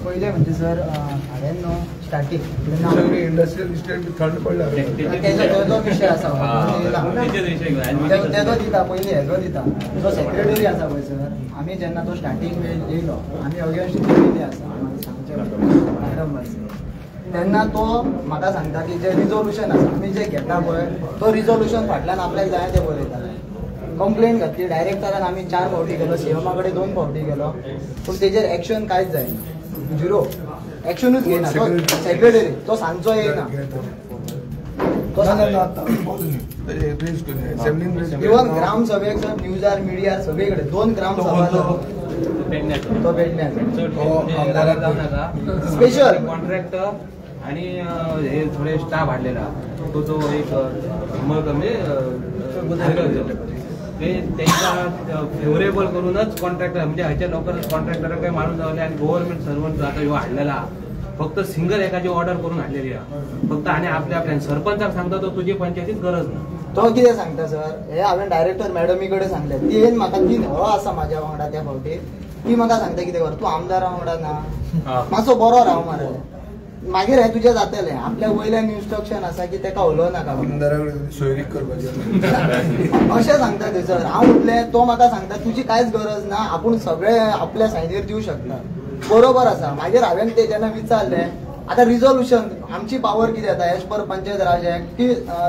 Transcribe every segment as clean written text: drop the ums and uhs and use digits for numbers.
पहिले म्हणजे सर हांवें न्हू स्टार्टींग इंडस्ट्रियल इस्टेट थंड पडला तेजो विशय आसा तेजो दिता पयलीं हेजो दिता जो सेक्रेटरी आसा पळय सर आमी जेन्ना तो स्टार्टींग येयलो आमी अगेन्स्ट केल्ली आसा सांगचे मॅडम तेन्ना तो म्हाका सांगता की जे रिजोल्युशन आसा आमी जे घेता पळय तो रिजोल्युशन फाटल्यान आपल्याक जाय ते बरयता कंप्लेंट घातली डायरेक्टरान आमी 4 फावटी गेलो सीएमा कडेन 2 फावटी गेलो पूण तेजेर एक्शन कांयच जायना झिरो एक्शनूच घेयना तो सेक्रेटरी तो सांजचो येयना इवन ग्राम सभेक सर न्यूजार मिडियार सगळे कडेन 2 ग्राम सभा तो स्पेशल कॉन्ट्रॅक्टर आणि हे थोडे स्टाफ हाडलेला तो एक ते त्यांना फेवरेबल करूनच कॉन्ट्रॅक्टर म्हणजे ह्याच्या लोकांना कॉन्ट्रॅक्टर काही माणूस जावले आणि गव्हर्नमेंट सर्वंट आता ह्यो हाडलेला फक्त सिंगल एकाची ऑर्डर करून हाडलेली फक्त आणि आपल्या सरपंचाक सांगता तो तुझी पंचायतीत गरज ना तो कितें सांगता सर हे हांवें डायरेक्टर मॅडमी कडेन सांगलें ती येवन म्हाका ती हो आसा म्हाज्या वांगडा त्या फावटी ती म्हाका सांगता कितें कर तूं आमदारा वांगडा ना मातसो बरो राव मरे मागीर हे तुजें जातलें आपल्या वयल्यान इन्स्ट्रक्शन आसा की तेका उलोव नाका सोयरीक करपाचें अशें सांगता ते सर हांव उठलें तो म्हाका सांगता तुजी कांयच गरज ना आपूण सगळे आपल्या सायडीर दिवं शकता बरोबर आसा मागीर हांवें ते जेन्ना विचारलें आतां रिजोल्युशन आमची पावर कितें येता एज पर पंचायत राज एक्ट की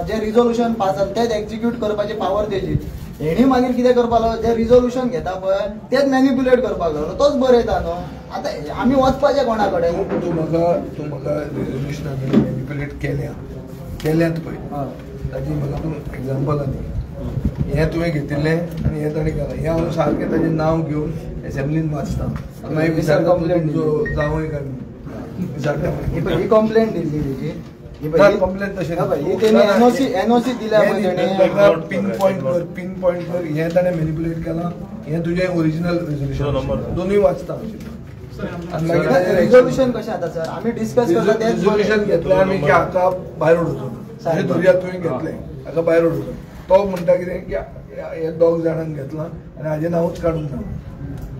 जे रिजोल्युशन पास जाता तेच एक्झिक्यूट करपाची पावर तेजी हेणी मागीर कितें करपाक लागलो जे रिजोल्युशन घेता पळय तेच मॅनिप्युलेट करपाक लागलो तोच बरयता न्हू आतां आमी वचपाचें कोणा कडेन तूं म्हाका रिजोल्युशना मॅनिप्युलेट केल्यात पळय ताची म्हाका तूं एग्जाम्पल न्ही हें तुवें घेतिल्लें आनी हें ताणें केलां हें हांव सारकें ताचें नांव घेवन एसेंब्लीन वाचता मागीर विचारता तुजो जावंय काय ही कंप्लेंट दिल्ली तेजी कंप्लेंट तशें एनओसी दिल्या पिन पॉयंट कर हें ताणें मॅनिप्युलेट केलां हें तुजें ओरिजिनल रिजोल्युशन दोनूय वाचता रिजोल्युशन कशें जाता सर आमी डिस्कस करता तेच रिजोल्युशन घेतलें आमी की हाका भायर उडोवचो म्हणजे दर्या तुवें घेतलें हाका भायर उडोवचो तो म्हणटा कितें की हे 2 जाणांक घेतलां आनी हाजें नांवूच काडूंक ना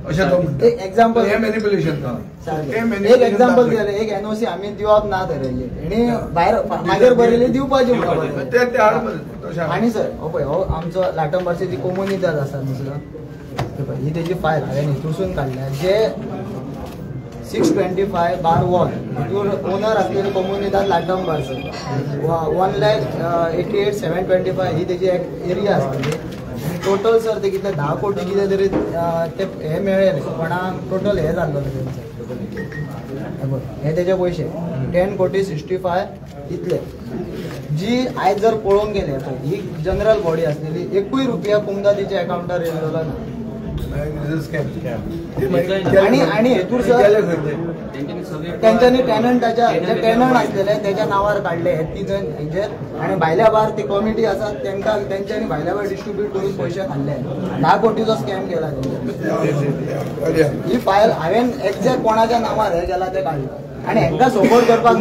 अशें तो म्हणटा एक एग्जाम्पल हें मॅनिप्युलेशन एक एग्जाम्पल दिलें एक एनओसी आमी दिवप ना थारायल्ली हेणी भायर मागीर बरयली दिवपाची म्हणून आनी सर हो पळय हो आमचो लाटंबारची जी कोमुनिदाद आसा न्ही सर ही तेजी फायल हांवें हितूसून काडल्या जे 625/1 हितूर ओनर आसलेली कोमुनिदाद लाटंबार सर 1,88,725 ही तेजी एक एरिया आसतली टोटल सर ते कितले 10 कोटी कितें तरी ते हे मेळ्ळे कोणाक टोटल हे जाल्लो हे तेजे पयशे 10,65,00,000 इतले जी आयज जर पळोवंक गेले ही जनरल बॉडी आसलेली एकूय रुपया कुमदादीच्या अकाउंटार येयल्लो ना आणि हेतूर सर त्यांच्यानी टॅनंटाच्या जे टॅनंट असलेले त्याच्या नावार काढले हे 3 जण हेचेर आणि भायल्या भायर ती कमिटी आसा त्यांना त्यांच्यानी भायल्या भायर डिस्ट्रीब्यूट करून पैसे खाल्ले 10 कोटीचो स्कॅम केला ही फायल हांवें एक्झॅक्ट कोणाच्या नावार हे केला ते काढलं आणि हेंका सपोर्ट करपाक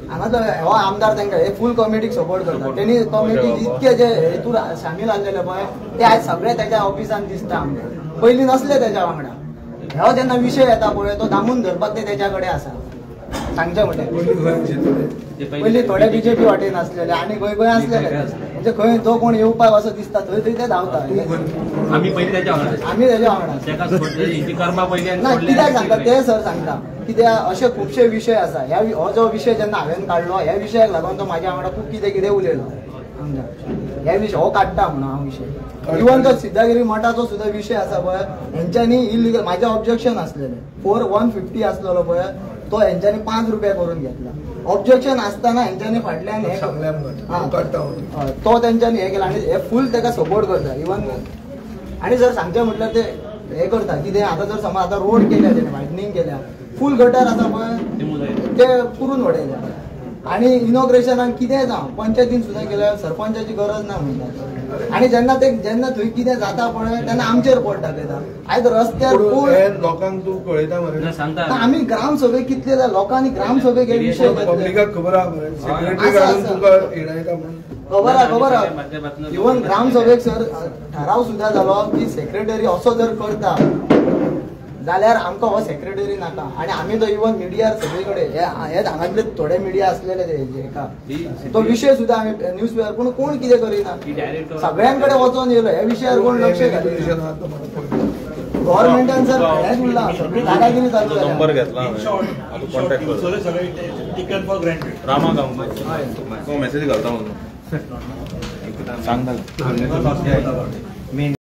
हांगा तो हो आमदार तांकां हे फूल कमिटीक सपोर्ट करता तेणी कमिटी इतके जे हेतूर शामील आसलेले पळय ते आयज सगळे त्याच्या ऑफिसान दिसता आमकां पयलीं नसले त्याच्या वांगडा हो जेन्ना विशय येता पळय तो दामून धरपाक ते तेच्या कडेन आसा सांगचे म्हणल्यार पयलीं थोडे बीजेपी वाटेन आसलेले आनी खंय खंय आसलेले म्हणजे खंय जो कोण येवपाक असो दिसता थंय थंय ते धांवता आमी तेच्या वांगडा ना कित्याक सांगता ते सर सांगता कित्याक अशे खुबशे विशय आसा हो जो विशय जेन्ना हांवें काडलो ह्या विशयाक लागून तो म्हाज्या वांगडा खूब कितें कितें उलयलो ह्या विशय हो काडटा म्हणून हांव विशय इवन तो सिद्धागिरी मठाचो सुद्धा विशय आसा पळय हेंच्यांनी इलिगल म्हाजें ऑब्जेक्शन आसलेलें 4,150 आसलेलो पळय तो हेंच्यांनी 5 रुपया करून घेतला ऑब्जेक्शन आसतना हेंच्यांनी फाटल्यान हे तो तेंच्यांनी हे केला आनी हे फूल तेका सपोर्ट करता इवन आनी जर सांगचें म्हटल्यार ते हे करता कितें आतां जर समज आतां रोड केल्या तेणे वायडनींग केल्या फूल गटर आसा पळय ते पुरून उडयल्या आणि इनॉग्रेशनाक कितें जावं पंचायतीन सुद्दां केल्यार सरपंचाची गरज ना म्हणटात आणि जेन्ना थंय कितें जाता पळय तेन्ना आमचेर पोट दाखयता आयज रस्त्यार पूल लोकांक तू कळयता मरे सांगता आमी ग्रामसभेक कितले जाय लोकांनी ग्रामसभेक हे विषय पब्लिकाक खबर आहा मरे सेक्रेटरी घालून तुका हिणयता म्हणून खबर आहा इवन ग्रामसभेक सर ठराव सुद्दां जालो की सेक्रेटरी असो जर करता जाल्यार आमकां हो सेक्रेटरी नाका आणि आमी तो इवन मिडियार सगळे कडेन हे हांगातले थोडे मिडिया असलेले हेका तो विषय सुद्दां आमी न्यूज पेपर पूण कोण कितें करिना सगळ्यांकडे वचोन येयलो ह्या विशयार कोण लक्ष घालिना गव्हर्नमेंटान सर हेच उरला दादागिरी चालू जाल्या नंबर घेतला रामा गांव मेसेज घालता म्हणून सांगता